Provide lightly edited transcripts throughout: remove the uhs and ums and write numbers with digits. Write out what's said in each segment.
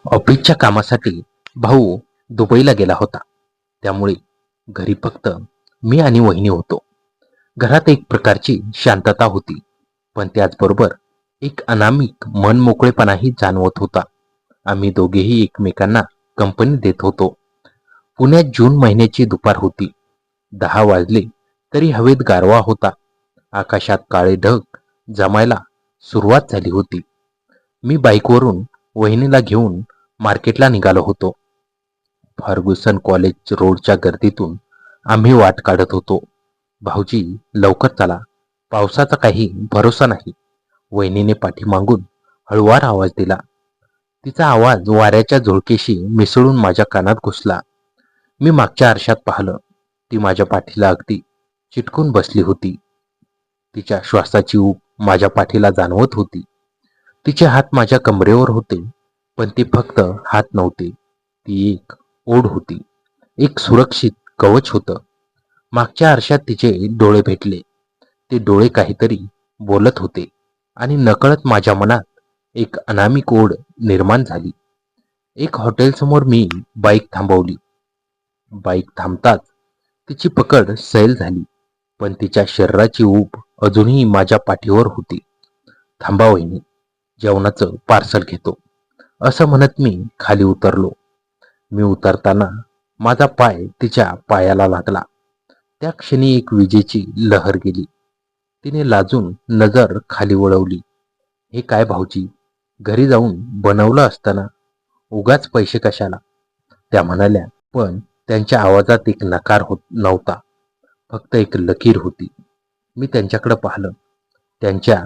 ऑफिसच्या कामासाठी भाऊ दुबईला गेला होता. त्यामुळे घरी फक्त मी आणि वहिनी होतो. घरात एक प्रकारची शांतता होती, पण त्याचबरोबर एक अनामिक मनमोकळेपणाही जाणवत होता. आम्ही दोघेही एकमेकांना कंपनी देत होतो. पुण्यात जून महिन्याची दुपार होती. 10 वाजले तरी हवेत गारवा होता. आकाशात काळे ढग जमायला सुरुवात झाली होती. मी बाईकवरून वहिनीला घेऊन मार्केटला निघालो होतो. फर्ग्युसन कॉलेज रोडच्या गर्दीतून आम्ही वाट काढत होतो. भाऊजी, लवकर चला, पावसाचा काही भरोसा नाही. वहिनीने पाठीमागून हळुवार आवाज दिला. तिचा आवाज वाऱ्याच्या झुळकेशी मिसळून माझ्या कानात घुसला. मी मागच्या आरशात पाहिलं. ती माझ्या पाठीला अगदी चिटकून बसली होती. तिच्या श्वासाची ऊब माझ्या पाठीला जाणवत होती. तिचे हात माझ्या कमरेवर होते, पण ते फक्त हात नव्हते. ती एक ओढ होती, एक सुरक्षित कवच होतं. मागच्या आरशात तिचे डोळे भेटले. ते डोळे काहीतरी बोलत होते आणि नकळत माझ्या मनात एक अनामिक ओढ निर्माण झाली. एक हॉटेलसमोर मी बाईक थांबवली. बाईक थांबताच तिची पकड सैल झाली, पण तिच्या शरीराची ऊब अजूनही माझ्या पाठीवर होती. थांबा वहिनी, जेवणाचं पार्सल घेतो, असं म्हणत मी खाली उतरलो. मी उतरताना माझा पाय तिच्या पायाला लागला. त्या क्षणी एक विजेची लहर गेली. तिने लाजून नजर खाली वळवली. हे काय भाऊजी, घरी जाऊन बनवलं असताना, उगाच पैसे कशाला, त्या म्हणाल्या. पण त्यांच्या आवाजात एक नकार होत नव्हता, फक्त एक लकीर होती. मी त्यांच्याकडे पाहिलं. त्यांच्या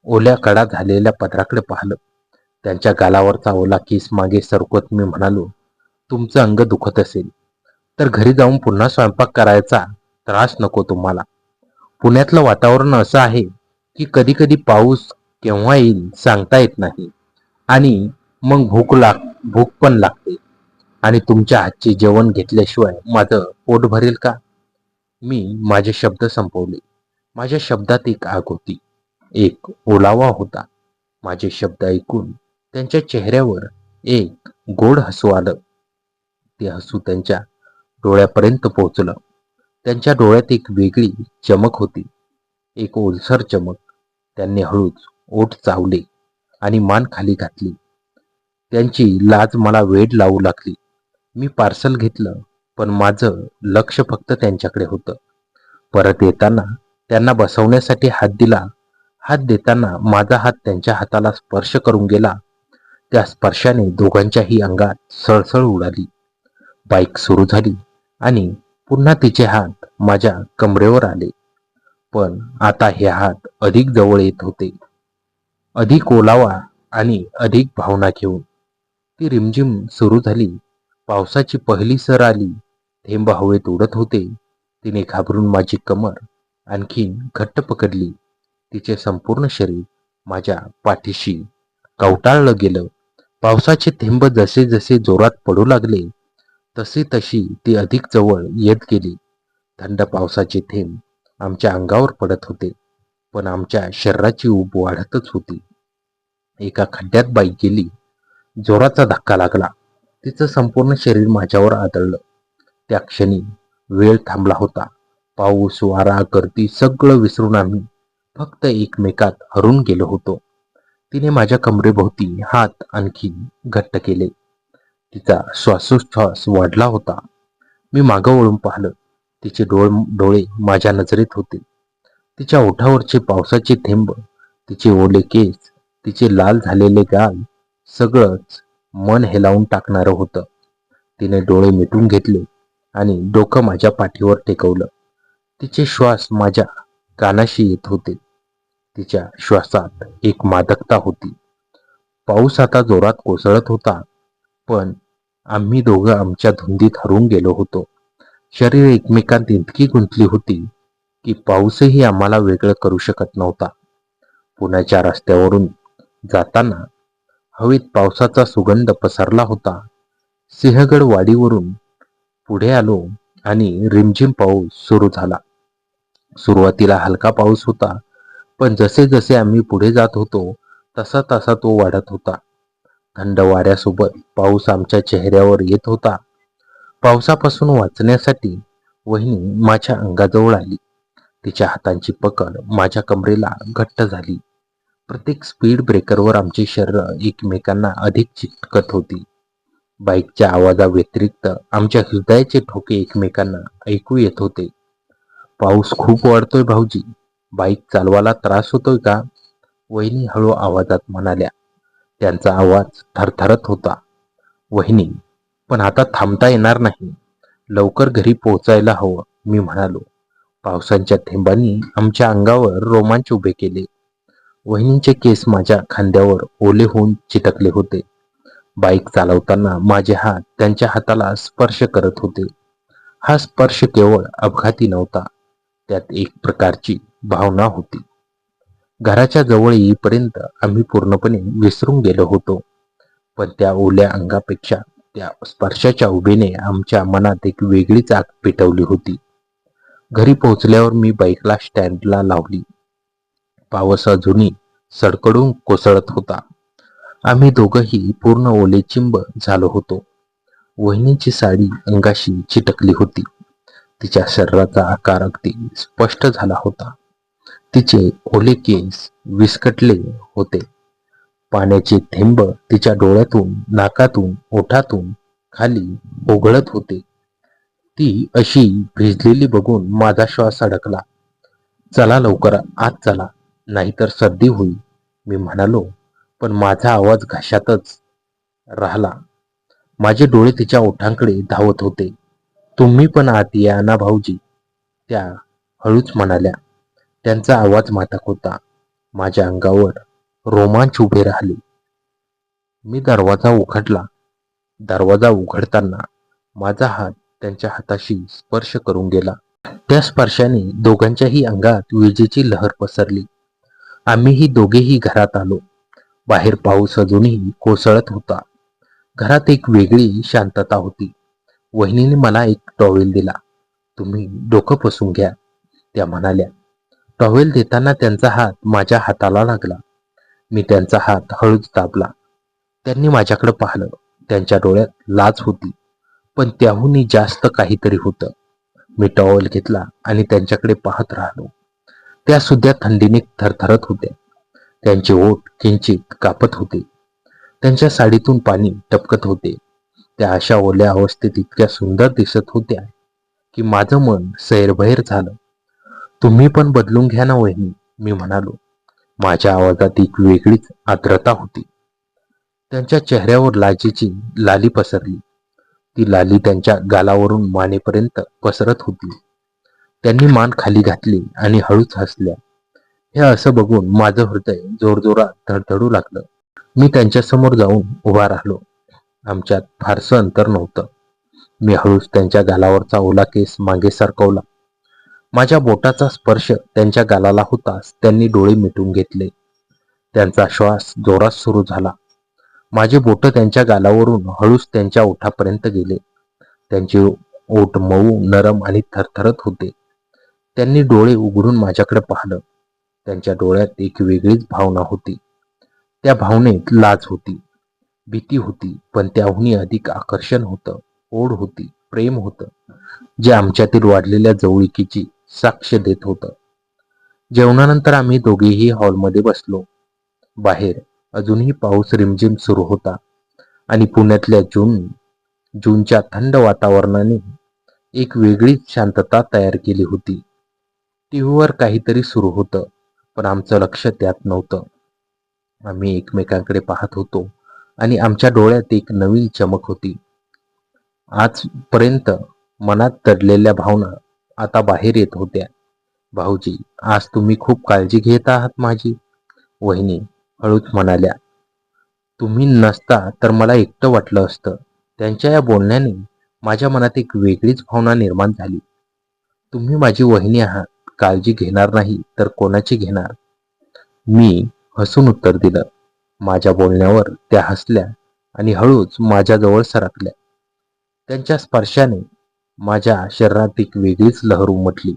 ओल्या कडा झालेल्या पदराकडे पाहिलं. त्यांच्या गालावरचा ओला केस मागे सरकवत मी म्हणालो, तुमचं अंग दुखत असेल तर घरी जाऊन पुन्हा स्वयंपाक करायचा त्रास नको तुम्हाला. पुण्यातलं वातावरण असं आहे की कधी कधी पाऊस केव्हा येईल सांगता येत नाही, आणि मग भूक पण लागते. आणि तुमच्या हातचे जेवण घेतल्याशिवाय माझं पोट भरेल का? मी माझे शब्द संपवले. माझ्या शब्दात एक आग होती, एक ओलावा होता. माझे शब्द ऐकून त्यांच्या चेहऱ्यावर एक गोड हसू आलं. ते हसू त्यांच्या डोळ्यापर्यंत पोहोचलं. त्यांच्या डोळ्यात एक वेगळी चमक होती, एक ओलसर चमक. त्यांनी हळूच ओठ चावले आणि मान खाली घातली. त्यांची लाज मला वेड लावू लागली. मी पार्सल घेतलं, पण माझं लक्ष फक्त त्यांच्याकडे होतं. परत येताना त्यांना बसवण्यासाठी हात दिला. हात देताना माझा हात त्यांच्या हाताला स्पर्श करून गेला. त्या स्पर्शाने दोघांच्याही अंगात सळसळ उडाली. बाईक सुरू झाली आणि पुन्हा तिचे हात माझ्या कमरेवर आले. पण आता हे हात अधिक जवळ येत होते, अधिक ओलावा आणि अधिक भावना घेऊन. ती रिमझिम सुरू झाली. पावसाची पहिली सर आली. थेंब हवेत उडत होते. तिने घाबरून माझी कमर आणखीन घट्ट पकडली. तिचे संपूर्ण शरीर माझ्या पाठीशी कवटाळलं गेलं. पावसाचे थेंब जसे जसे जोरात पडू लागले, तशी तशी ती अधिक जवळ येत गेली. थंड पावसाचे थेंब आमच्या अंगावर पडत होते, पण आमच्या शरीराची ऊब वाढतच होती. एका खड्ड्यात बाईक गेली. जोराचा धक्का लागला. तिचं संपूर्ण शरीर माझ्यावर आदळलं. त्या क्षणी वेळ थांबला होता. पाऊस, वारा, गर्दी सगळं विसरून आम्ही फक्त एकमेकात हरून गेलो होतो. तिने माझ्या कमरेभोवती हात आणखी घट्ट केले. तिचा श्वासोच्छ्वास वाढला होता. मी मागं वळून पाहिलं. तिचे डोळे माझ्या नजरेत होते. तिच्या ओठावरचे पावसाचे थेंब, तिचे ओले केस, तिचे लाल झालेले गाल, सगळंच मन हेलावून टाकणारं होतं. तिने डोळे मिटून घेतले आणि डोकं माझ्या पाठीवर टेकवलं. तिचे श्वास माझ्या कानाशी येत होते. तिच्या श्वासात एक मादकता होती. पाऊस आता जोरात कोसळत होता, पण आम्ही दोघं आमच्या धुंदीत हरून गेलो होतो. शरीर एकमेकांत इतकी गुंतली होती की पाऊसही आम्हाला वेगळं करू शकत नव्हता. पुण्याच्या रस्त्यावरून जाताना हवेत पावसाचा सुगंध पसरला होता. सिंहगड वाडीवरून पुढे आलो आणि रिमझिम पाऊस सुरू झाला. सुरुवातीला हलका पाऊस होता, पण जसे जसे आम्ही पुढे जात होतो तसा तसा तो वाढत होता. थंड वाऱ्यासोबत पाऊस आमच्या चेहऱ्यावर येत होता. पावसापासून वाचण्यासाठी वहिनी माझ्या अंगाजवळ आली. तिच्या हातांची पकड माझ्या कमरेला घट्ट झाली. प्रत्येक स्पीड ब्रेकरवर आमची शरीरं एकमेकांना अधिक चिटकत होती. बाईकच्या आवाजाव्यतिरिक्त आमच्या हृदयाचे ठोके एकमेकांना ऐकू येत होते. पाऊस खूप वाढतोय भाऊजी, बाईक चालवायला त्रास होतोय का? वहिनी हळू आवाजात म्हणाल्या. त्यांचा आवाज थरथरत होता. वहिनी, पण आता थांबता येणार नाही, लवकर घरी पोहोचायला हवं, मी म्हणालो. पावसाच्या थेंबांनी आमच्या अंगावर रोमांच उभे केले. वहिनींचे केस माझ्या खांद्यावर ओले होऊन चिटकले होते. बाईक चालवताना माझे हात त्यांच्या हाताला स्पर्श करत होते. हा स्पर्श केवळ अपघाती नव्हता, त्यात एक प्रकारची भावना होती. घराच्या जवळ येईपर्यंत आम्ही पूर्णपणे विसरून गेलो होतो. पण त्या ओल्या अंगापेक्षा त्या स्पर्शाच्या उभेने आमच्या मनात एक वेगळीच आग पेटवली होती. घरी पोहोचल्यावर मी बाईकला स्टँडला लावली. पाऊस अजूनही सडकडून कोसळत होता. आम्ही दोघंही पूर्ण ओलेचिंब झालो होतो. वहिनीची साडी अंगाशी चिटकली होती. तिच्या शरीराचा आकार अगदी स्पष्ट झाला होता. तिचे ओले केस विस्कटले होते. पाण्याचे थेंब तिच्या डोळ्यातून, नाकातून, ओठातून खाली ओघळत होते. ती अशी भिजलेली बघून माझा श्वास अडकला. चला लवकर आत चला, नाहीतर सर्दी होईल, मी म्हणालो. पण माझा आवाज घशातच राहिला. माझे डोळे तिच्या ओठांकडे धावत होते. तुम्ही पण आत या ना भाऊजी, त्या हळूच म्हणाल्या. त्यांचा आवाज मादक होता. माझ्या अंगावर रोमांच उभे राहिले. मी दरवाजा उघडला. दरवाजा उघडताना माझा हात त्यांच्या हाताशी स्पर्श करून गेला. त्या स्पर्शाने दोघांच्याही अंगात विजेची लहर पसरली. आम्हीही दोघेही घरात आलो. बाहेर पाऊस अजूनही कोसळत होता. घरात एक वेगळी शांतता होती. वहिनीने मला एक टॉवेल दिला. तुम्ही डोकं पुसून घ्या, त्या म्हणाल्या. टॉवेल देताना त्यांचा हात माझ्या हाताला लागला. मी त्यांचा हात हळूच दाबला. त्यांनी माझ्याकडे पाहिलं. त्यांच्या डोळ्यात लाज होती, पण त्याहूनही जास्त काहीतरी होतं. मी टॉवेल घेतला आणि त्यांच्याकडे पाहत राहिलो. त्या सुद्धा थंडीने थरथरत होत्या. त्यांचे ओठ किंचित कापत होते. त्यांच्या साडीतून पाणी टपकत होते. त्या अशा ओल्या अवस्थेत इतक्या सुंदर दिसत होत्या की माझं मन सैरभैर झालं. तुम्ही पण बदलून घ्या ना वहिनी, मी म्हणालो. माझ्या आवाजात एक वेगळीच आर्द्रता होती. त्यांच्या चेहऱ्यावर लाजेची लाली पसरली. ती लाली त्यांच्या गालावरून मानेपर्यंत पसरत होती. त्यांनी मान खाली घातली आणि हळूच हसल्या. हे असं बघून माझं हृदय जोरजोरात धडधडू लागलं. मी त्यांच्यासमोर जाऊन उभा राहिलो. आमच्यात फारसं अंतर नव्हतं. मी हळूच त्यांच्या गालावरचा ओला केस मागे सरकवला. माझ्या बोटाचा स्पर्श त्यांच्या गालाला होताच त्यांनी डोळे मिटून घेतले. त्यांचा श्वास जोरात सुरू झाला. माझे बोट त्यांच्या गालावरून हळूच त्यांच्या ओठापर्यंत गेले. त्यांचे ओठ मऊ, नरम आणि थरथरत होते. त्यांनी डोळे उघडून माझ्याकडे पाहिलं. त्यांच्या डोळ्यात एक वेगळीच भावना होती. त्या भावनेत लाज होती, भीती होती, पण त्याहूनही अधिक आकर्षण होतं, ओढ होती, प्रेम होतं, जे आमच्यातील वाढलेल्या जवळीकीची साक्ष देत होतं. जेवणानंतर आम्ही दोघेही हॉलमध्ये बसलो. बाहेर अजूनही पाऊस रिमझिम सुरू होता आणि पुण्यातल्या जूनच्या थंड वातावरणाने एक वेगळीच शांतता तयार केली होती. टीव्हीवर काहीतरी सुरू होतं, पण आमचं लक्ष त्यात नव्हतं. आम्ही एकमेकांकडे पाहत होतो आणि आमच्या डोळ्यात एक नवीन चमक होती. आजपर्यंत मनात दडलेल्या भावना आता बाहेर येत होत्या. भाऊजी, आज तुम्ही खूप काळजी घेत आहात माझी, वहिनी हळूच म्हणाल्या. तुम्ही नसता तर मला एकटं वाटलं असतं. त्यांच्या या बोलण्याने माझ्या मनात एक वेगळीच भावना निर्माण झाली. तुम्ही माझी वहिनी आहात, काळजी घेणार नाही तर कोणाची घेणार, मी हसून उत्तर दिलं. माझ्या बोलण्यावर त्या हसल्या आणि हळूच माझ्याजवळ सरकल्या. त्यांच्या स्पर्शाने माझ्या शरीरात एक वेगळीच लहर उमटली.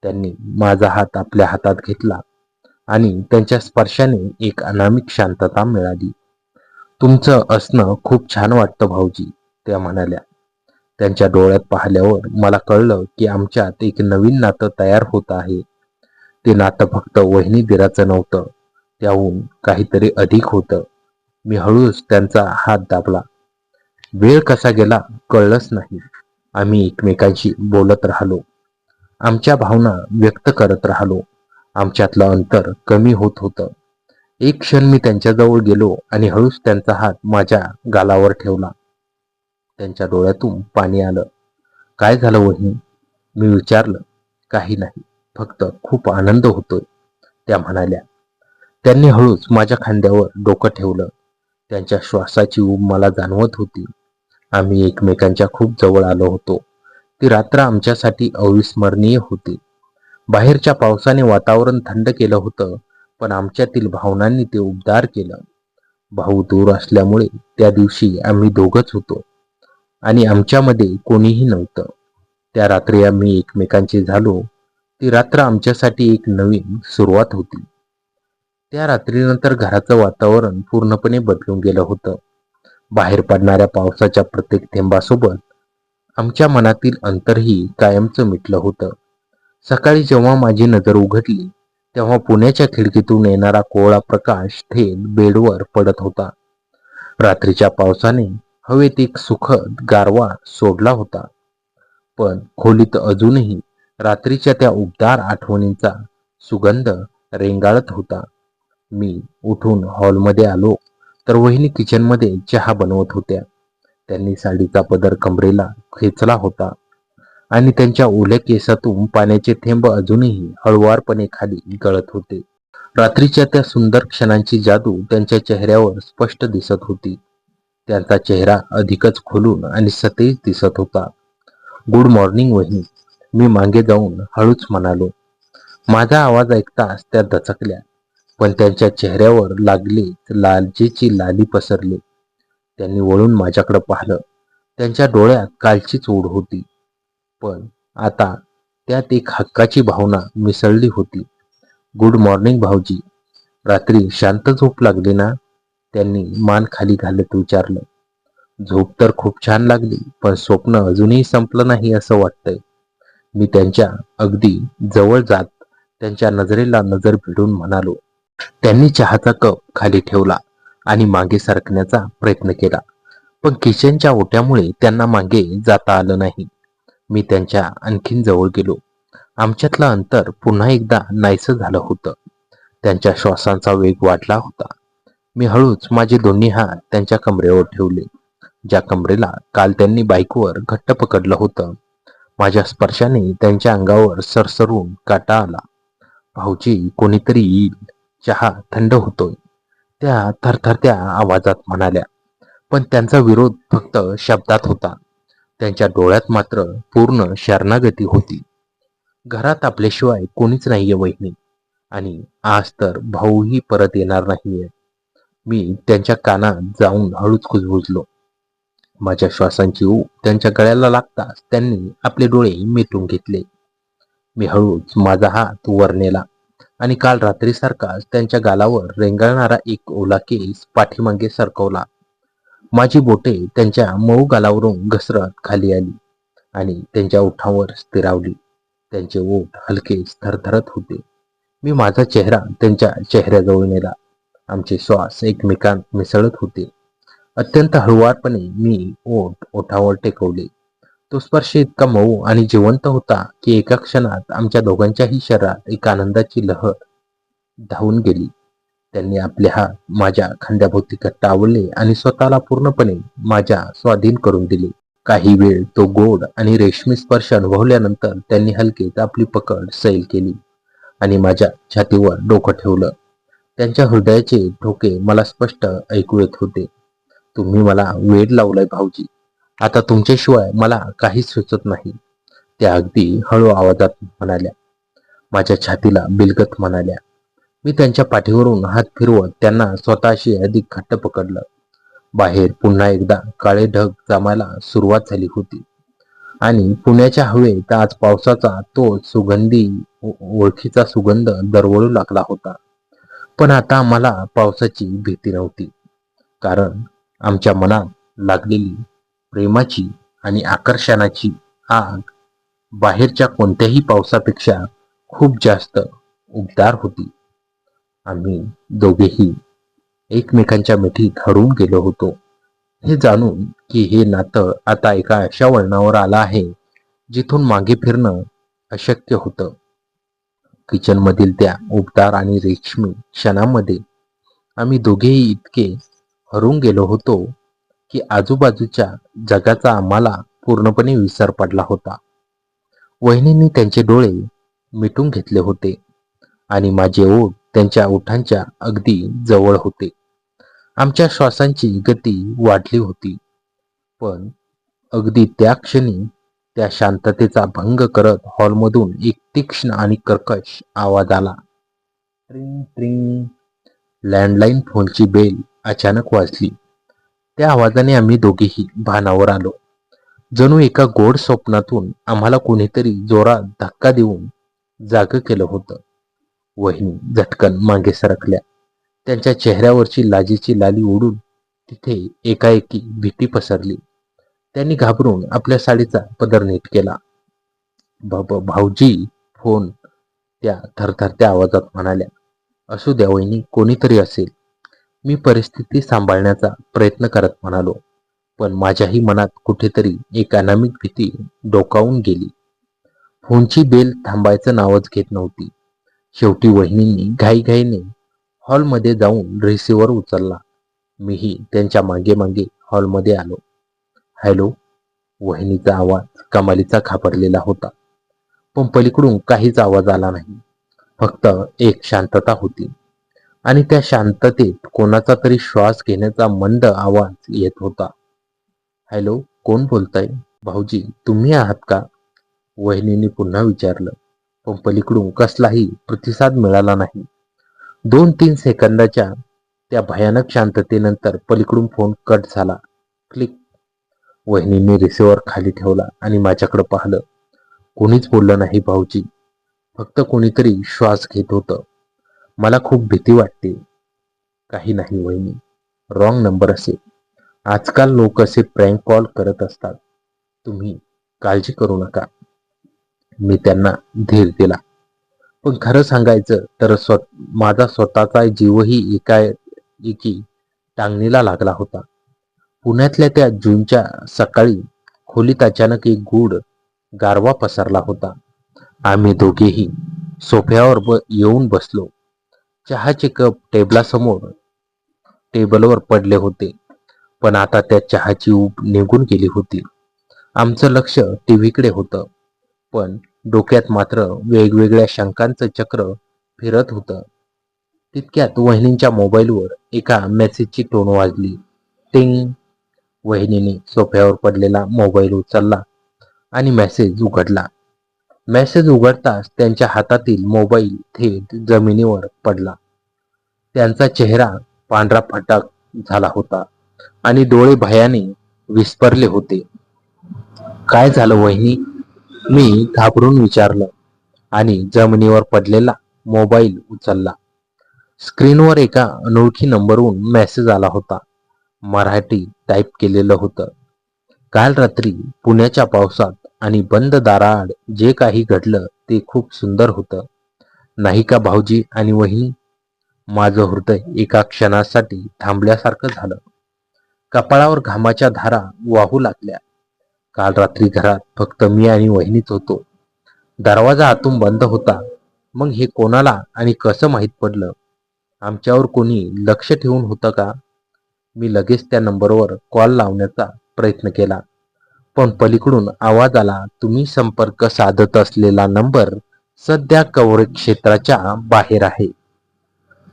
त्यांनी माझा हात आपल्या हातात घेतला आणि त्यांच्या स्पर्शाने एक अनामिक शांतता मिळाली. तुमचं असणं खूप छान वाटतं भाऊजी, त्या म्हणाल्या. त्यांच्या डोळ्यात पाहिल्यावर मला कळलं की आमच्यात एक नवीन नातं तयार होत आहे. ते नातं फक्त वहिनी दिराचं नव्हतं, त्याहून काहीतरी अधिक होतं. मी हळूच त्यांचा हात दाबला. वेळ कसा गेला कळलंच नाही. आम्ही एकमेकांशी बोलत राहिलो, आमच्या भावना व्यक्त करत राहिलो. आमच्यातलं अंतर कमी होत होतं. एक क्षण मी त्यांच्याजवळ गेलो आणि हळूच त्यांचा हात माझ्या गालावर ठेवला. त्यांच्या डोळ्यातून पाणी आलं. काय झालं वहिनी? मी विचारलं. काही नाही, फक्त खूप आनंद होतोय, त्या म्हणाल्या. त्यांनी हळूच माझ्या खांद्यावर डोकं ठेवलं. त्यांच्या श्वासाची ऊब मला जाणवत होती. आम्ही एकमेकांच्या खूप जवळ आलो होतो. ती रात्र आमच्यासाठी अविस्मरणीय होती. बाहेरच्या पावसाने वातावरण थंड केलं होतं, पण आमच्यातील भावनांनी ते उबदार केलं. भाऊ दूर असल्यामुळे त्या दिवशी आम्ही दोघंच होतो आणि आमच्यामध्ये कोणीही नव्हतं. त्या रात्री आम्ही एकमेकांचे झालो. ती रात्र आमच्यासाठी एक नवीन सुरुवात होती. त्या रात्रीनंतर घराचं वातावरण पूर्णपणे बदलून गेलं होतं. बाहेर पडणाऱ्या पावसाच्या प्रत्येक थेंबासोबत आमच्या मनातील अंतरही कायमचं मिटलं होतं. सकाळी जेव्हा माझी नजर उघडली, तेव्हा पुण्याच्या खिडकीतून येणारा कोवळा प्रकाश थेट बेडवर पडत होता. रात्रीच्या पावसाने हवेत एक सुखद गारवा सोडला होता, पण खोलीत अजूनही रात्रीच्या त्या उबदार आठवणींचा सुगंध रेंगाळत होता. मी उठून हॉलमध्ये आलो तर वहिनी किचनमध्ये चहा बनवत होत्या. त्यांनी साडीचा पदर कमरेला खेचला होता आणि त्यांच्या ओल्या केसातून पाण्याचे थेंब अजूनही हळुवारपणे खाली गळत होते. रात्रीच्या त्या सुंदर क्षणांची जादू त्यांच्या चेहऱ्यावर स्पष्ट दिसत होती. त्यांचा चेहरा अधिकच खुलून आणि सतेज दिसत होता. गुड मॉर्निंग वहिनी, मी मागे जाऊन हळूच म्हणालो. माझा आवाज ऐकताच त्या दचकल्या, पण त्यांच्या चेहऱ्यावर लागलीच लालजेची लाली पसरली. त्यांनी वळून माझ्याकडे पाहिलं. त्यांच्या डोळ्यात कालचीच ओढ होती, पण आता त्यात एक हक्काची भावना मिसळली होती. गुड मॉर्निंग भाऊजी. रात्री शांत झोप लागली ना? त्यांनी मान खाली घालत विचारलं. झोप तर खूप छान लागली, पण स्वप्न अजूनही संपलं नाही असं वाटतंय. मी त्यांच्या अगदी जवळ जात त्यांच्या नजरेला नजर भिडून म्हणालो. त्यांनी चहाचा कप खाली ठेवला आणि मागे सरकण्याचा प्रयत्न केला, पण किचनच्या ओट्यामुळे त्यांना मागे जाता आलं नाही. मी त्यांच्या आणखीन जवळ गेलो. आमच्यातलं अंतर पुन्हा एकदा नाहीसं झालं होतं. त्यांच्या श्वासांचा वेग वाढला होता. मी हळूच माझे दोन्ही हात त्यांच्या कमरेवर ठेवले, ज्या कमरेला काल त्यांनी बायकोवर घट्ट पकडलं होतं. माझ्या स्पर्शाने त्यांच्या अंगावर सरसरून काटा आला. भाऊजी, कोणीतरी येईल, चहा थंड होतोय, त्या थरथरत्या आवाजात म्हणाल्या. पण त्यांचा विरोध फक्त शब्दात होता. त्यांच्या डोळ्यात मात्र पूर्ण शरणागती होती. घरात आपल्याशिवाय कोणीच नाहीये वहिनी, आणि आज तर भाऊही परत येणार नाहीये. मी त्यांच्या कानात जाऊन हळूच कुजबुजलो. माझ्या श्वासांची ऊब त्यांच्या गळ्याला लागताच त्यांनी आपले डोळे मिटून घेतले. मी हळूच माझा हात वर नेला आणि काल रात्रीसारखाच त्यांच्या गालावर रेंगाळणारा एक ओला केस पाठीमागे सरकवला. माझी बोटे त्यांच्या मऊ गालावरून घसरत खाली आली आणि त्यांच्या ओठांवर स्थिरावली. त्यांचे ओठ हलकेच थरथरत होते. मी माझा चेहरा त्यांच्या चेहऱ्याजवळ नेला. आमचे श्वास एकमेकांत मिसळत होते. अत्यंत हळुवारपणे मी ओठ ओठावर टेकवले. तो स्पर्श इतका मऊ आणि जिवंत होता की एका क्षणात आमच्या दोघांच्याही शरीरात एक आनंदाची लहर धावून गेली. त्यांनी आपले हात माझ्या खांद्याभोवती घट्ट आवळले आणि स्वतःला पूर्णपणे माझ्या स्वाधीन करून दिले. काही वेळ तो गोड आणि रेशमी स्पर्श अनुभवल्यानंतर त्यांनी हलकेच आपली पकड सैल केली आणि माझ्या छातीवर डोकं ठेवलं. त्यांच्या हृदयाचे ठोके मला स्पष्ट ऐकू येत होते. तुम्ही मला वेड लावलाय भाऊजी. आता तुमच्याशिवाय मला काहीच सुचत नाही, त्या अगदी हळू आवाजात म्हणाल्या. माझ्या छातीला बिलगत म्हणाल्या. मी त्यांच्या पाठीवरून हात फिरवत त्यांना स्वतःशी अधिक घट्ट पकडलं. बाहेर पुन्हा एकदा काळे ढग जमायला सुरुवात झाली होती आणि पुण्याच्या हवेत आज पावसाचा तो सुगंधी ओळखीचा सुगंध दरवळू लागला होता. पण आता मला पावसाची भीती नव्हती. कारण आमच्या मनात लागलेली प्रेमाची आणि आकर्षणाची आग बाहेरच्या कोणत्याही पावसापेक्षा खूप जास्त उबदार होती. आम्ही दोघेही एकमेकांच्या मिठीत हरवून गेलो होतो, हे जाणून की हे नातं आता एका अशा वळणावर आलं आहे जिथून मागे फिरणं अशक्य होतं. किचनमधील त्या उबदार आणि रेशमी क्षणामध्ये आम्ही दोघेही इतके हरवून गेलो होतो की आजूबाजूच्या जगाचा आम्हाला पूर्णपणे विसर पडला होता. वहिनींनी त्यांचे डोळे मिटून घेतले होते आणि माझे ओठ त्यांच्या ओठांच्या अगदी जवळ होते. आमच्या श्वासांची गती वाढली होती, पण अगदी त्या क्षणी त्या शांततेचा भंग करत हॉलमधून एक तीक्ष्ण आणि कर्कश आवाज आला. ट्रिंग ट्रिंग. लँडलाईन फोनची बेल अचानक वाजली. त्या आवाजाने आम्ही दोघेही भानावर आलो. जणू एका गोड स्वप्नातून आम्हाला कोणीतरी जोरात धक्का देऊन जाग केलं होतं. वहिनी झटकन मागे सरकल्या. त्यांच्या चेहऱ्यावरची लाजेची लाली उडून तिथे एकाएकी भीती पसरली. त्यांनी घाबरून आपल्या साडीचा पदर नीट केला. भाऊजी, फोन, त्या थरथरत्या आवाजात म्हणाल्या. असू द्या वहिनी, कोणीतरी असेल. मी परिस्थिती सांभाळण्याचा प्रयत्न करत म्हणालो, पण माझ्याही मनात कुठेतरी एक अनामिक भीती डोकावून गेली. फोनची बेल थांबायचं नावच घेत नव्हती. शेवटी वहिनींनी घाईघाईने हॉलमध्ये जाऊन रिसिव्हर उचलला. मीही त्यांच्या मागे मागे हॉलमध्ये आलो. हॅलो. वहिनीचा आवाज कमालीचा घाबरलेला होता, पण पलीकडून काहीच आवाज आला नाही. फक्त एक शांतता होती आणि त्या शांततेत कोणाचा तरी श्वास घेण्याचा मंद आवाज येत होता. हॅलो, कोण बोलताय? भाऊजी, तुम्ही आहात का? वहिनींनी पुन्हा विचारलं, पण पलीकडून कसलाही प्रतिसाद मिळाला नाही. 2-3 सेकंदाच्या त्या भयानक शांततेनंतर पलीकडून फोन कट झाला. क्लिक. वहिनींनी रिसिव्हर खाली ठेवला आणि माझ्याकडे पाहिलं. कोणीच बोललं नाही भाऊजी, फक्त कोणीतरी श्वास घेत होतं. मला खूप भीती वाटते. काही नाही वहिनी, रॉंग नंबर असेल. आजकाल लोक असे प्रँक कॉल करत असतात. तुम्ही काळजी करू नका. मी त्यांना धीर दिला. पण खरं सांगायचं तर माझा स्वतःचा जीवही एकाएकी टांगणीला लागला होता. पुण्यातल्या त्या जूनच्या सकाळी खोलीत अचानक एक गूढ गारवा पसरला होता. आम्ही दोघेही सोफ्यावर येऊन बसलो. चहाचे कप टेबलवर पडले होते, पण आता त्या चहाची ऊब निघून गेली होती. आमचं लक्ष टीव्हीकडे होतं, पण डोक्यात मात्र वेगवेगळ्या शंकांचं चक्र फिरत होतं. तितक्यात वहिनींच्या मोबाईलवर एका मेसेजची टोन वाजली. टिंग. वहिनीने सोफ्यावर पडलेला मोबाईल उचलला आणि मेसेज उघडला. मेसेज उघडताच त्यांच्या हातातील मोबाईल थेट जमिनीवर पडला. त्यांचा चेहरा पांढरा फटाक झाला होता आणि डोळे भयाने विस्फारले होते. काय झालं वहिनी? मी घाबरून विचारलं आणि जमिनीवर पडलेला मोबाईल उचलला. स्क्रीनवर एका अनोळखी नंबरवरून मेसेज आला होता. मराठी टाईप केलेलं होतं. काल रात्री पुण्याच्या पावसात आणि बंद दाराआड जे काही घडलं ते खूप सुंदर होतं, नाही का भाऊजी आणि वहिनी? माझं हृदय एका क्षणासाठी थांबल्यासारखं झालं. कपाळावर घामाच्या धारा वाहू लागल्या. काल रात्री घरात फक्त मी आणि वहिनीच होतो. दरवाजा आतून बंद होता. मग हे कोणाला आणि कसं माहीत पडलं? आमच्यावर कोणी लक्ष ठेवून होतं का? मी लगेच त्या नंबरवर कॉल लावण्याचा प्रयत्न केला, पण पलीकडून आवाज आला, तुम्ही संपर्क साधत असलेला नंबर सध्या कव्हरेज क्षेत्राच्या बाहेर आहे.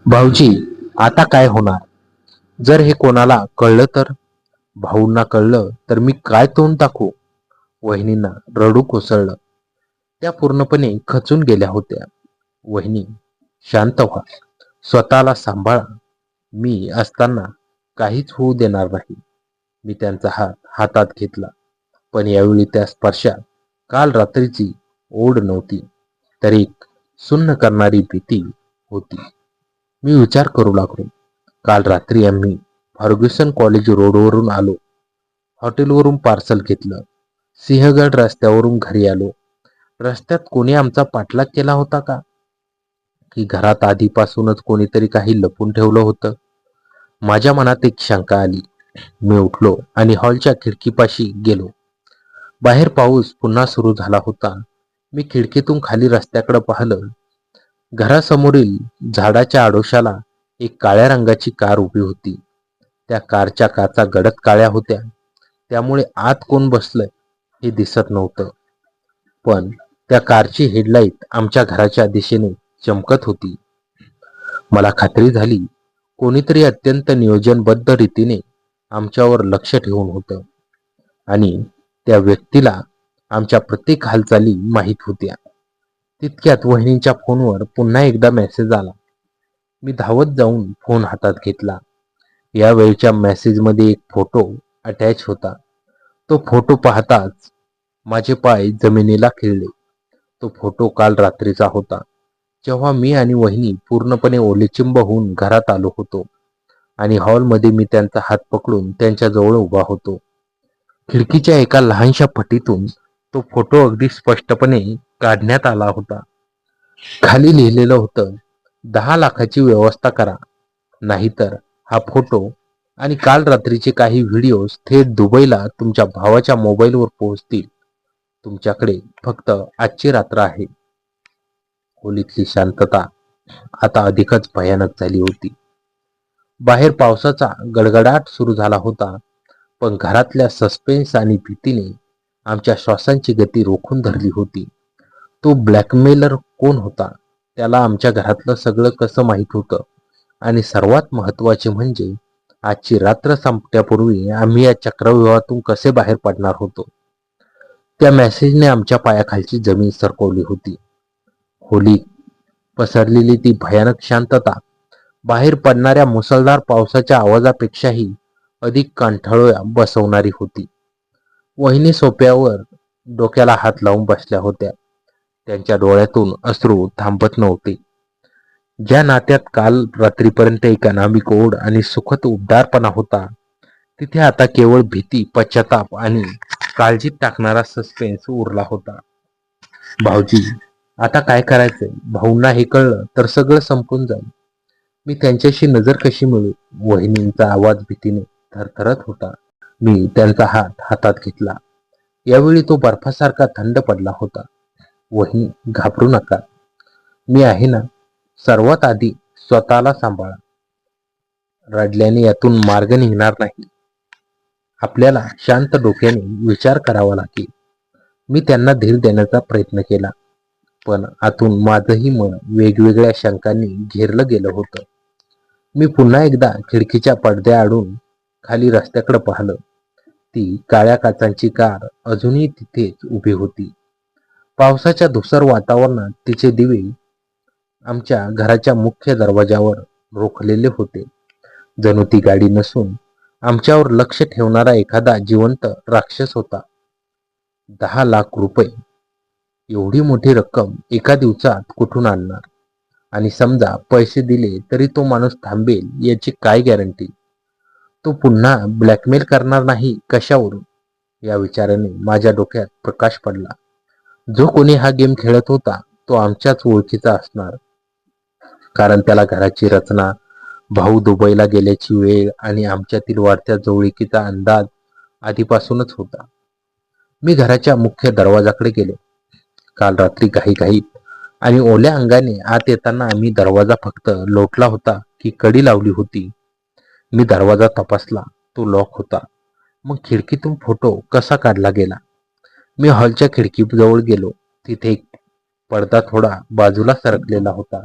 भाऊजी, आता काय होणार? जर हे कोणाला कळलं तर? भाऊंना कळलं तर मी काय तोंड दाखवू? वहिनींना रडू कोसळलं. त्या पूर्णपणे खचून गेल्या होत्या. वहिनी, शांत व्हा. स्वतःला सांभाळा. मी असताना काहीच होऊ देणार नाही. मी त्यांचा हात हातात घेतला, पण यावेळी त्या स्पर्शात काल रात्रीची ओढ नव्हती, तर एक सुन्न करणारी भीती होती. मी विचार करू लागलो. काल रात्री आम्ही फर्ग्युसन कॉलेज रोडवरून आलो. हॉटेलवरून पार्सल घेतलं. सिंहगड रस्त्यावरून घरी आलो. रस्त्यात कोणी आमचा पाठलाग केला होता का, की घरात आधीपासूनच कोणीतरी काही लपून ठेवलं होतं? माझ्या मनात एक शंका आली. मी उठलो आणि हॉलच्या खिडकीपाशी गेलो. बाहेर पाऊस पुन्हा सुरू झाला होता. मी खिडकीतून खाली रस्त्याकडे पाहिलं. घरासमोरील झाडाच्या आडोशाला एक काळ्या रंगाची कार उभी होती. त्या कारच्या काचा गडद काळ्या होत्या, त्यामुळे आत कोण बसलंय हे दिसत नव्हतं. पण त्या कारची हेडलाईट आमच्या घराच्या दिशेने चमकत होती. मला खात्री झाली, कोणीतरी अत्यंत नियोजनबद्ध रीतीने आमच्यावर लक्ष ठेवून होतं आणि त्या व्यक्तीला आमच्या प्रत्येक हालचाली माहीत होत्या. तितक्यात वहिनींच्या फोनवर पुन्हा एकदा मेसेज आला. मी धावत जाऊन फोन हातात घेतला. यावेळच्या मेसेजमध्ये एक फोटो अटॅच होता. तो फोटो पाहताच माझे पाय जमिनीला खिळले. तो फोटो काल रात्रीचा होता, जेव्हा मी आणि वहिनी पूर्णपणे ओलेचिंब होऊन घरात आलो होतो आणि हॉलमध्ये मी त्यांचा हात पकडून त्यांच्याजवळ उभा होतो. खिडकीच्या एका लहानशा फटीतून तो फोटो अगदी स्पष्टपणे काढण्यात आला होता. खाली लिहिलेलं होतं, 10 लाखाची व्यवस्था करा, नाहीतर हा फोटो आणि काल रात्रीचे काही व्हिडिओज थेट दुबईला तुमच्या भावाच्या मोबाईलवर पोहोचतील. तुमच्याकडे फक्त आजची रात्र आहे. खोलीतली शांतता आता अधिकच भयानक झाली होती. बाहेर पावसाचा गडगडाट सुरू झाला होता, पण घरातल्या सस्पेन्स आणि भीतीने आमच्या श्वासांची गती रोखून धरली होती. तो ब्लॅकमेलर कोण होता? त्याला आमच्या घरातलं सगळं कसं माहीत होतं? आणि सर्वात महत्त्वाचे म्हणजे आजची रात्र संपण्यापूर्वी आम्ही या चक्रव्यूहातून कसे बाहेर पडणार होतो? त्या मेसेजने आमच्या पायाखालची जमीन सरकवली होती. खोलीत पसरलेली ती भयानक शांतता बाहेर पडणाऱ्या मुसळधार पावसाच्या आवाजापेक्षाही अधिक कंठाळोळ्या बसवणारी होती. वहिनी सोफ्यावर डोक्याला हात लावून बसल्या होत्या. त्यांच्या डोळ्यातून अश्रू थांबत नव्हते. ज्या नात्यात काल रात्रीपर्यंत एक अनामिक ओढ आणि सुखद उबदारपणा होता, तिथे आता केवळ भीती, पश्चाताप आणि काळजीत टाकणारा सस्पेन्स उरला होता. भाऊजी, आता काय करायचंय? भाऊंना हे कळलं तर सगळं संपून जाईल. मी त्यांच्याशी नजर कशी मिळू? वहिनींचा आवाज भीतीने थरथरत होता. मी त्यांचा हात हातात घेतला. यावेळी तो बर्फासारखा थंड पडला होता. वहिनी, घाबरू नका, मी आहे ना. सर्वात आधी स्वतःला सांभाळा. रडल्याने यातून मार्ग निघणार नाही. आपल्याला शांत डोक्याने विचार करावा लागेल. मी त्यांना धीर देण्याचा प्रयत्न केला, पण आतून माझंही मन वेगवेगळ्या शंकांनी घेरलं गेलं होतं. मी पुन्हा एकदा खिडकीच्या पडद्याआडून खाली रस्त्याकडे पाहिलं. ती काळ्या काचांची कार अजूनही तिथेच उभी होती. पावसाच्या धुसर वातावरणात तिचे दिवे आमच्या घराच्या मुख्य दरवाजावर रोखलेले होते. जणू ती गाडी नसून आमच्यावर लक्ष ठेवणारा एखादा जिवंत राक्षस होता. 10 लाख रुपये, एवढी मोठी रक्कम एका दिवसात कुठून आणणार? आणि समजा पैसे दिले तरी तो माणूस थांबेल याची काय गॅरंटी? तो पुन्हा ब्लॅकमेल करणार नाही कशावरून? या विचाराने माझ्या डोक्यात प्रकाश पडला. जो कोणी हा गेम खेळत होता तो आमच्याच ओळखीचा असणार, कारण त्याला घराची रचना, भाऊ दुबईला गेल्याची वेळ आणि आमच्यातील वाढत्या जवळीकीचा अंदाज आधीपासूनच होता. मी घराच्या मुख्य दरवाजाकडे गेलो. काल रात्री घाईघाईत आणि ओल्या अंगाने आत येताना आम्ही दरवाजा फक्त लोटला होता की कडी लावली होती. मी दरवाजा तपासला, तो लॉक होता. मग खिडकीतून फोटो कसा काढला गेला? मी हॉलच्या खिडकीजवळ गेलो. तिथे एक पडदा थोडा बाजूला सरकलेला होता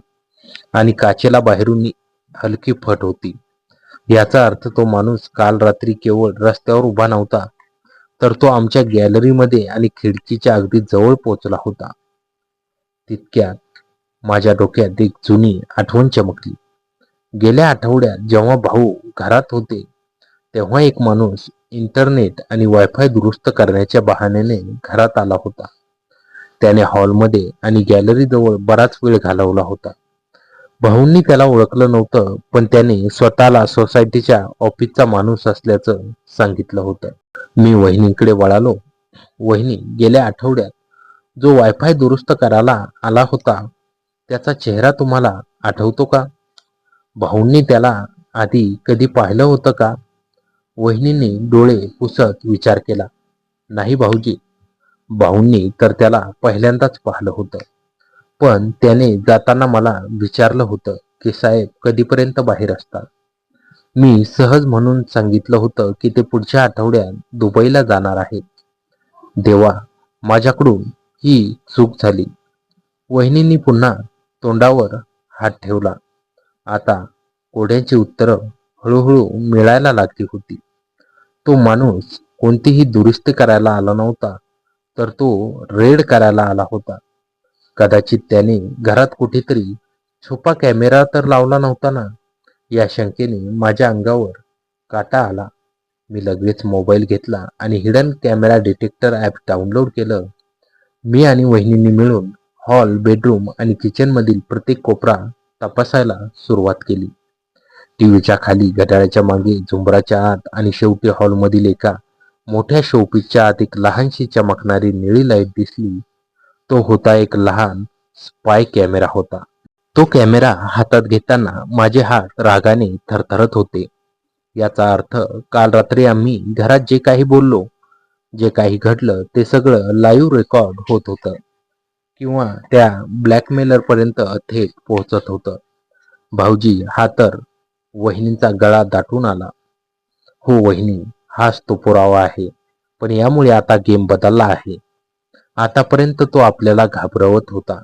आणि काचेला बाहेरून हलकी फट होती. याचा अर्थ तो माणूस काल रात्री केवळ रस्त्यावर उभा नव्हता, तर तो आमच्या गॅलरीमध्ये आणि खिडकीच्या अगदी जवळ पोहोचला होता. तितक्यात माझ्या डोक्यात एक जुनी आठवण चमकली. गेल्या आठवड्यात जेव्हा भाऊ घरात होते, तेव्हा एक माणूस इंटरनेट आणि वायफाय दुरुस्त करण्याच्या बहाण्याने घरात आला होता. त्याने हॉलमध्ये आणि गॅलरीजवळ बराच वेळ घालवला होता. भाऊंनी त्याला ओळखलं नव्हतं, पण त्याने स्वतःला सोसायटीच्या ऑफिसचा माणूस असल्याचं सांगितलं होतं. मी वहिनींकडे वळालो. वहिनी, गेल्या आठवड्यात जो वायफाय दुरुस्त करायला आला होता त्याचा चेहरा तुम्हाला आठवतो का? भाऊंनी त्याला आधी कधी पाहिलं होतं का? वहिनींनी डोळे पुसत विचार केला. नाही भाऊजी. भाऊंनी तर त्याला पहिल्यांदाच पाहिलं होतं. पण त्याने जाताना मला विचारलं होतं की साहेब कधीपर्यंत बाहेर असतात. मी सहज म्हणून सांगितलं होतं की ते पुढच्या आठवड्यात दुबईला जाणार आहेत. देवा, माझ्याकडून ही चूक झाली. वहिनींनी पुन्हा तोंडावर हात ठेवला. आता कोड्याची उत्तरं हळूहळू मिळायला लागली होती. तो माणूस कोणतीही दुरुस्ती करायला आला नव्हता, तर तो रेड करायला आला होता. कदाचित त्याने घरात कुठेतरी छुपा कॅमेरा तर लावला नव्हता ना? या शंकेने माझ्या अंगावर काटा आला. मी लगेच मोबाईल घेतला आणि hidden camera detector app download केलं. मी आणि वहिनींनी मिळून हॉल, बेडरूम आणि किचन मधील प्रत्येक कोपरा तपासायला सुरुवात केली. टीव्हीच्या खाली, घड्याळाच्या मागे, झुंबराच्या आत आणि शेवटी हॉलमधील एका मोठ्या शोपीसच्या आत एक लहानशी चमकणारी निळी लाईट दिसली. तो होता एक लहान स्पाय कॅमेरा होता. तो कॅमेरा हातात घेताना माझे हात रागाने थरथरत होते. याचा अर्थ काल रात्री आम्ही घरात जे काही बोललो, जे काही घडलं ते सगळं लाईव्ह रेकॉर्ड होत होतं किंवा त्या ब्लॅकमेलर पर्यंत थेट पोहोचत होतं. भाऊजी, हा तर वहिनींचा गळा दाटून आला. हो वहिनी, हाच तो पुरावा आहे. पण यामुळे आता गेम बदलला आहे. आतापर्यंत तो आपल्याला घाबरवत होता,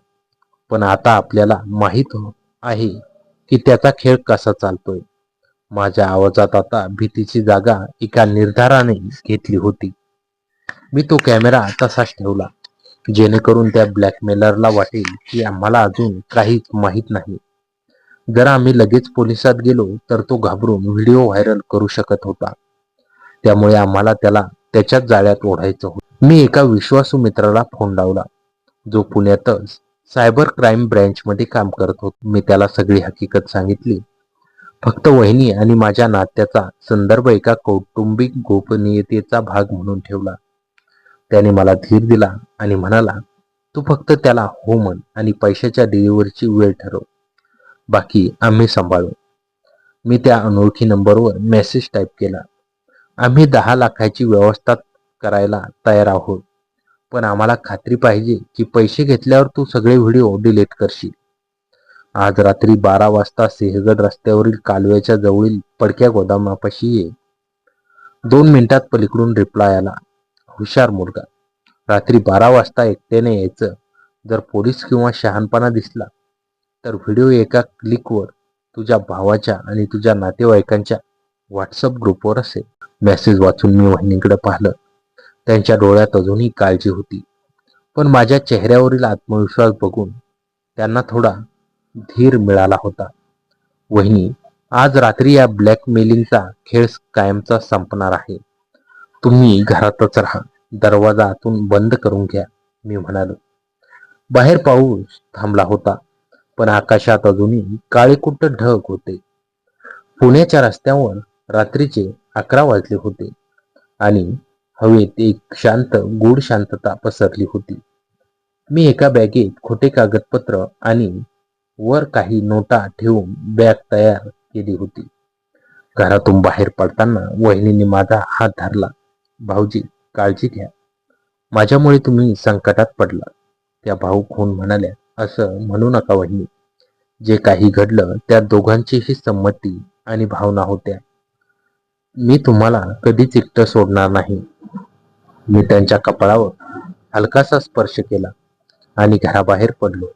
पण आता आपल्याला माहीत आहे की त्याचा खेळ कसा चालतोय. माझ्या आवाजात आता भीतीची जागा एका निर्धाराने घेतली होती. मी तो कॅमेरा तसाच ठेवला, जेणेकरून त्या ब्लॅकमेलरला वाटेल की आम्हाला अजून काहीच माहीत नाही. जर आम्ही लगेच पोलिसात गेलो तर तो घाबरून व्हिडिओ व्हायरल करू शकत होता. त्यामुळे आम्हाला त्याला त्याच्याच जाळ्यात ओढायचं होतं. मी एका विश्वासू मित्राला फोन लावला, जो पुण्यातच सायबर क्राईम ब्रँचमध्ये काम करत होता. मी त्याला सगळी हकीकत सांगितली. फक्त वहिनी आणि माझ्या नात्याचा संदर्भ एका कौटुंबिक गोपनीयतेचा भाग म्हणून ठेवला. त्याने मला धीर दिला आणि म्हणाला, तू फक्त त्याला हो म्हण आणि पैशाच्या डिलिव्हरीची वेळ ठरव. बाकी आम्ही सांभाळू. मी त्या अनोळखी नंबरवर मेसेज टाईप केला. आम्ही 10 लाखाची व्यवस्था करायला तयार आहोत, पण आम्हाला खात्री पाहिजे की पैसे घेतल्यावर तू सगळे व्हिडिओ डिलीट करशील. आज रात्री 12 वाजता सिंहगड रस्त्यावरील कालव्याच्या जवळील पडक्या गोदामापाशी ये. 2 मिनिटात पलीकडून रिप्लाय आला, हुशार मुलगा. रात्री 12 वाजता एकट्याने यायचं. जर पोलीस किंवा शहाणपणा दिसला तर व्हिडिओ एका क्लिकवर तुझ्या भावाच्या आणि तुझ्या नातेवाईकांच्या व्हॉट्सअप ग्रुपवर असेल. मेसेज वाचून मी वहिनींकडे पाहिलं. त्यांच्या डोळ्यात अजूनही काळजी होती, पण माझ्या चेहऱ्यावरील आत्मविश्वास बघून त्यांना थोडा धीर मिळाला होता. वहिनी, आज रात्री या ब्लॅकमेलिंगचा खेळ कायमचा संपणार आहे. तुम्ही घरातच राहा. दरवाजा आतून बंद करून घ्या, मी म्हणालो. बाहेर पाऊस थांबला होता, पण आकाशात अजूनही काळेकुट्ट ढग होते. पुण्याच्या रस्त्यावर रात्रीचे 11 वाजले होते आणि हवेत एक शांत, गूढ शांतता पसरली होती. मी एका बॅगेत खोटे कागदपत्र आणि वर काही नोटा ठेवून बॅग तयार केली होती. घरातून बाहेर पडताना वहिनींनी माझा हात धरला. भाऊजी, काळजी घ्या. माझ्यामुळे तुम्ही संकटात पडला. त्या भाऊक होऊन म्हणाल्या, असं म्हणू नका वहिनी. जे काही घडलं त्यात दोघांचीही संमती आणि भावना होत्या. मी तुम्हाला कधीच एकटं सोडणार नाही. मी त्यांच्या कपाळावर हलकासा स्पर्श केला आणि घराबाहेर पडलो.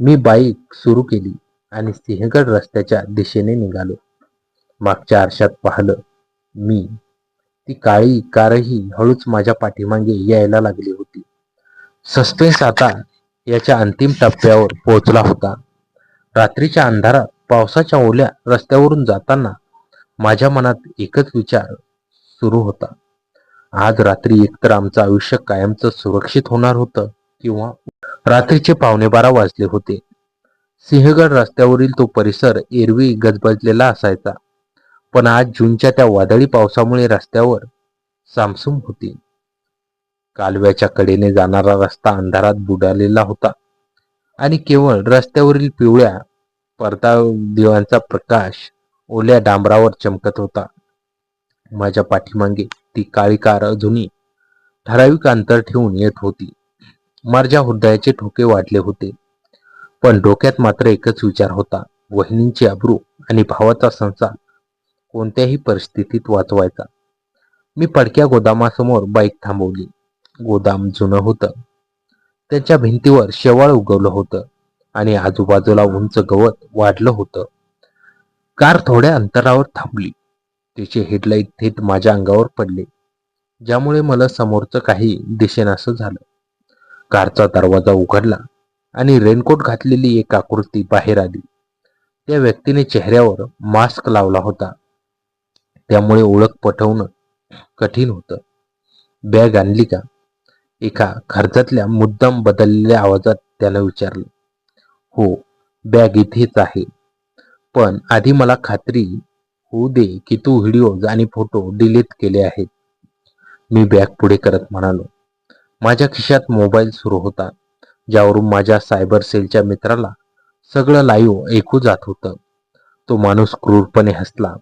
मी बाईक सुरू केली आणि सिंहगड रस्त्याच्या दिशेने निघालो. मागच्या आरशात पाहिलं मी. ती काळी कारही हळूच माझ्या पाठीमागे यायला लागली होती. सस्पेन्स आता याच्या अंतिम टप्प्यावर पोहोचला होता. रात्रीच्या अंधारात पावसाच्या ओल्या रस्त्यावरून जाताना माझ्या मनात एकच विचार सुरू होता. आज रात्री एकतर आमचं आयुष्य कायमचं सुरक्षित होणार होतं किंवा रात्रीचे 11:15 वाजले होते. सिंहगड रस्त्यावरील तो परिसर एरवी गजबजलेला असायचा, पण आज जूनच्या त्या वादळी पावसामुळे रस्त्यावर सामसूम होती. कालव्याच्या कडेने जाणारा रस्ता अंधारात बुडालेला होता आणि केवळ रस्त्यावरील पिवळ्या दिव्यांचा प्रकाश ओल्या डांबरावर चमकत होता. माझ्या पाठीमागे ती काळी कार अजूनही ठराविक अंतर ठेवून येत होती. माझ्या हृदयाचे ठोके वाढले होते, पण डोक्यात मात्र एकच विचार होता, वहिनींची अब्रू आणि भावाचा संसार कोणत्याही परिस्थितीत वाचवायचा. मी पडक्या गोदामासमोर बाईक थांबवली. गोदाम जुनं होतं. त्याच्या भिंतीवर शेवाळ उगवलं होतं आणि आजूबाजूला उंच गवत वाढलं होतं. कार थोड्या अंतरावर थांबली. तिचे हेडलाईट थेट माझ्या अंगावर पडले, ज्यामुळे मला समोरचं काही दिसेनासं झालं. कारचा दरवाजा उघडला आणि रेनकोट घातलेली एक आकृती बाहेर आली. त्या व्यक्तीने चेहऱ्यावर मास्क लावला होता, त्यामुळे ओळख पटवणं कठीण होतं. बॅग आणली का? एका खर्चातल्या मुद्दाम बदललेल्या आवाजात त्यानं विचारलं. हो, बॅग इथेच आहे, पण आधी मला खात्री होऊ दे की तू व्हिडिओज आणि फोटो डिलीट केले आहेत. मी बॅग पुढे करत म्हणालो. माझ्या खिशात मोबाईल सुरू होता, ज्यावरून माझ्या सायबर सेलच्या मित्राला सगळं लाईव्ह ऐकू जात होतं. तो माणूस क्रूरपणे हसला.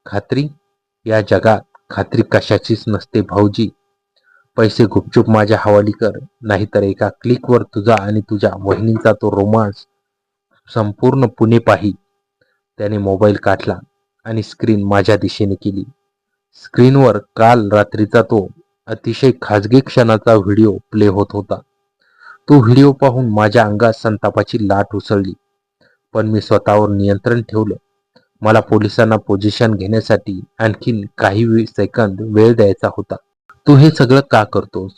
खात्री? या जगात खात्री कशाचीच नसते भाऊजी. पैसे गुपचूप माझ्या हवाली कर, नाहीतर एका क्लिकवर तुझा आणि तुझ्या वहिनींचा तो रोमांस संपूर्ण पुणे पाही. त्याने मोबाईल काढला आणि स्क्रीन माझ्या दिशेने केली. स्क्रीनवर काल रात्रीचा तो अतिशय खाजगी क्षणाचा व्हिडिओ प्ले होत होता. तो व्हिडिओ पाहून माझ्या अंगात संतापाची लाट उसळली, पण मी स्वतःवर नियंत्रण ठेवलं. मला पोलिसांना पोझिशन घेण्यासाठी आणखीन काही सेकंद वेळ द्यायचा होता. तू हे सगळं का करतोस?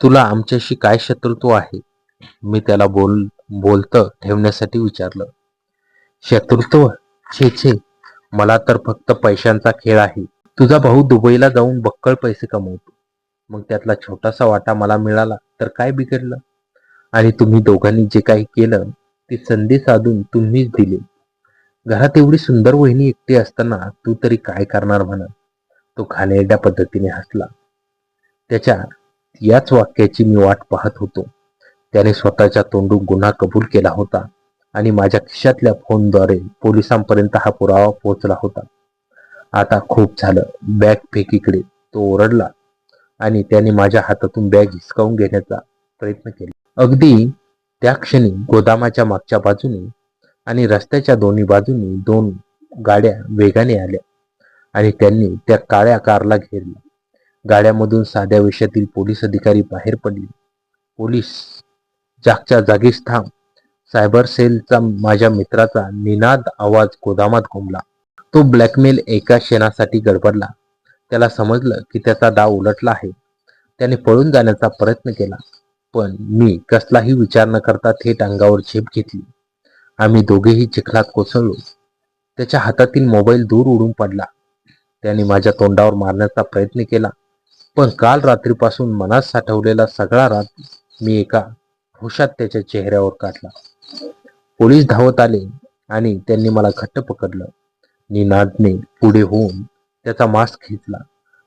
तुला आमच्याशी काय शत्रुत्व आहे? मी त्याला बोलतं ठेवण्यासाठी विचारलं. शत्रुत्व? छे छे, मला तर फक्त पैशांचा खेळ आहे. तुझा भाऊ दुबईला जाऊन बक्कळ पैसे कमवतो, मग त्यातला छोटासा वाटा मला मिळाला तर काय बिघडलं? आणि तुम्ही दोघांनी जे काही केलं ती संधी साधून तुम्हीच दिली. घरात एवढी सुंदर वहिनी एकटी असताना तू तरी काय करणार म्हणा? तो घाणेरड्या पद्धतीने हसला. त्याच्या याच वाक्याची मी वाट पाहत होतो. त्याने स्वतःच्या तोंडून गुन्हा कबूल केला होता आणि माझ्या खिशातल्या फोनद्वारे पोलिसांपर्यंत हा पुरावा पोहोचला होता. आता खूप झालं, बॅग फेक इकडे, तो ओरडला आणि त्याने माझ्या हातातून बॅग हिसकावून घेण्याचा प्रयत्न केला. अगदी त्या क्षणी गोदामाच्या मागच्या बाजूने आणि रस्त्याच्या दोन्ही बाजूनी 2 गाड्या वेगाने आल्या आणि त्यांनी त्या काळ्या कारला घेरलं. गाड्यामधून साध्या वेशातील पोलीस अधिकारी बाहेर पडले. पोलीस, जागच्या जागीच थांब. सायबर सेलचा माझ्या मित्राचा निनाद आवाज गोदामात घुमला. तो ब्लॅकमेल एका क्षणासाठी गडबडला. त्याला समजलं की त्याचा डाव उलटला आहे. त्याने पळून जाण्याचा प्रयत्न केला, पण मी कसलाही विचार न करता थेट अंगावर झेप घेतली. आम्ही दोघेही चिखलात कोसळलो. त्याच्या हातातील मोबाईल दूर उडून पडला. त्याने माझ्या तोंडावर मारण्याचा प्रयत्न केला, पण काल रात्रीपासून मनात साठवलेला सगळा राग मी एका होशात त्याच्या चेहऱ्यावर काढला. पोलीस धावत आले आणि त्यांनी मला घट्ट पकडलं. निनादने पुढे होऊन त्याचा मास्क घेतला.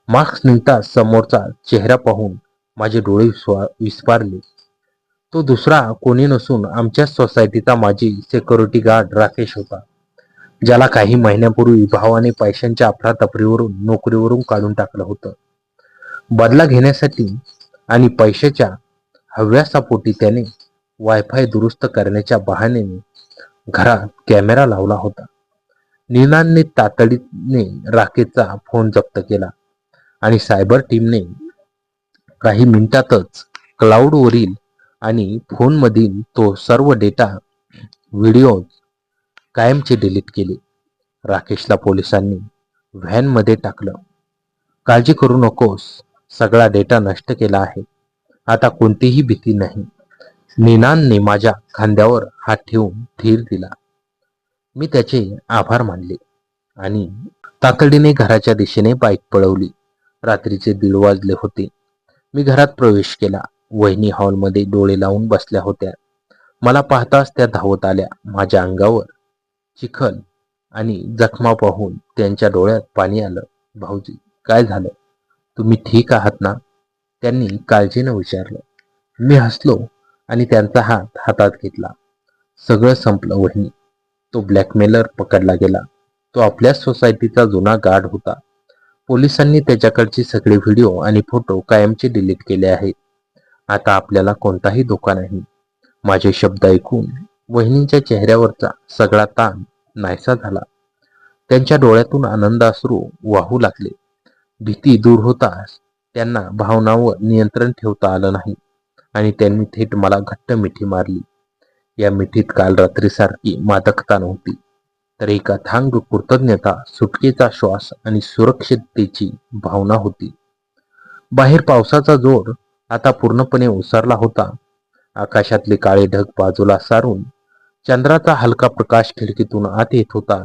मास्क निघताच समोरचा चेहरा पाहून माझे डोळे विस्फारले. तो दुसरा कोणी नसून आमच्याच सोसायटीचा माजी सिक्युरिटी गार्ड राकेश होता, ज्याला काही महिन्यापूर्वी भावाने पैशांच्या अफरातफरीवरून नोकरीवरून काढून टाकलं होतं. बदला घेण्यासाठी आणि पैशाच्या हव्यासापोटी त्याने वायफाय दुरुस्त करण्याच्या बहाण्याने घरात कॅमेरा लावला होता. निनादने तातडीने राकेशचा फोन जप्त केला आणि सायबर टीमने काही मिनिटातच क्लाउडवरील आणि फोनमधील तो सर्व डेटा, व्हिडिओज कायमचे डिलीट केले. राकेशला पोलिसांनी व्हॅनमध्ये टाकलं. काळजी करू नकोस, सगळा डेटा नष्ट केला आहे. आता कोणतीही भीती नाही. निनादने माझ्या खांद्यावर हात ठेवून धीर दिला. मी त्याचे आभार मानले आणि तातडीने घराच्या दिशेने बाईक पळवली. रात्रीचे 1:30 वाजले होते. मी घरात प्रवेश केला. वहिनी हॉलमध्ये डोळे लावून बसल्या होत्या. मला पाहताच त्या धावत आल्या. माझ्या अंगावर चिखल आणि जखमा पाहून त्यांच्या डोळ्यात पाणी आलं. भाऊजी, काय झालं? तुम्ही ठीक आहात ना? त्यांनी काळजीनं विचारलं. मी हसलो आणि त्यांचा हात हातात घेतला. सगळं संपलं वहिनी. तो ब्लॅकमेलर पकडला गेला. तो आपल्याच सोसायटीचा जुना गार्ड होता. पोलिसांनी त्याच्याकडचे सगळे व्हिडिओ आणि फोटो कायमचे डिलीट केले आहेत. आता आपल्याला कोणताही धोका नाही. माझे शब्द ऐकून वहिनींच्या चेहऱ्यावरचा सगळा ताण नाहीसा झाला. त्यांच्या डोळ्यातून आनंदाश्रू वाहू लागले. भीती दूर होताच त्यांना भावनांवर नियंत्रण ठेवता आलं नाही आणि त्यांनी थेट मला घट्ट मिठी मारली. या मिठीत काल रात्रीसारखी मादकता नव्हती, तर एक अथांग कृतज्ञता, सुटकेचा श्वास आणि सुरक्षिततेची भावना होती. बाहेर पावसाचा जोर आता पूर्णपणे ओसरला होता. आकाशातले काळे ढग बाजूला सारून चंद्राचा हलका प्रकाश खिडकीतून आत येत होता.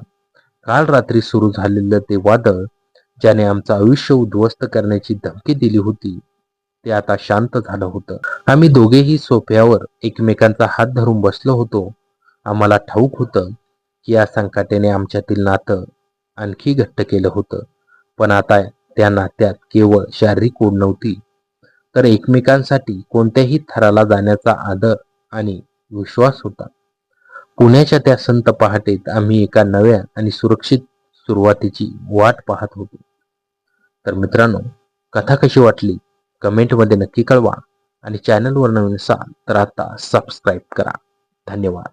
काल रात्री सुरू झालेलं ते वादळ, ज्याने आमचं आयुष्य उद्ध्वस्त करण्याची धमकी दिली होती, ते आता शांत झालं होतं. आम्ही दोघेही सोफ्यावर एकमेकांचा हात धरून बसलो होतो. आम्हाला ठाऊक होतं की या संकटाने आमच्यातील नातं आणखी घट्ट केलं होतं. पण आता त्या नात्यात केवळ शारीरिक ओढ नव्हती, तर एकमेकांसाठी कोणत्याही थराला जाण्याचा आदर आणि विश्वास होता. पुण्याच्या त्या संत पहाटेत आम्ही एका नव्या आणि सुरक्षित सुरुवातीची वाट पाहत होतो. तर मित्रांनो, कथा कशी वाटली कमेंटमध्ये नक्की कळवा आणि चॅनलवर नवीन असाल तर आता सबस्क्राईब करा. धन्यवाद.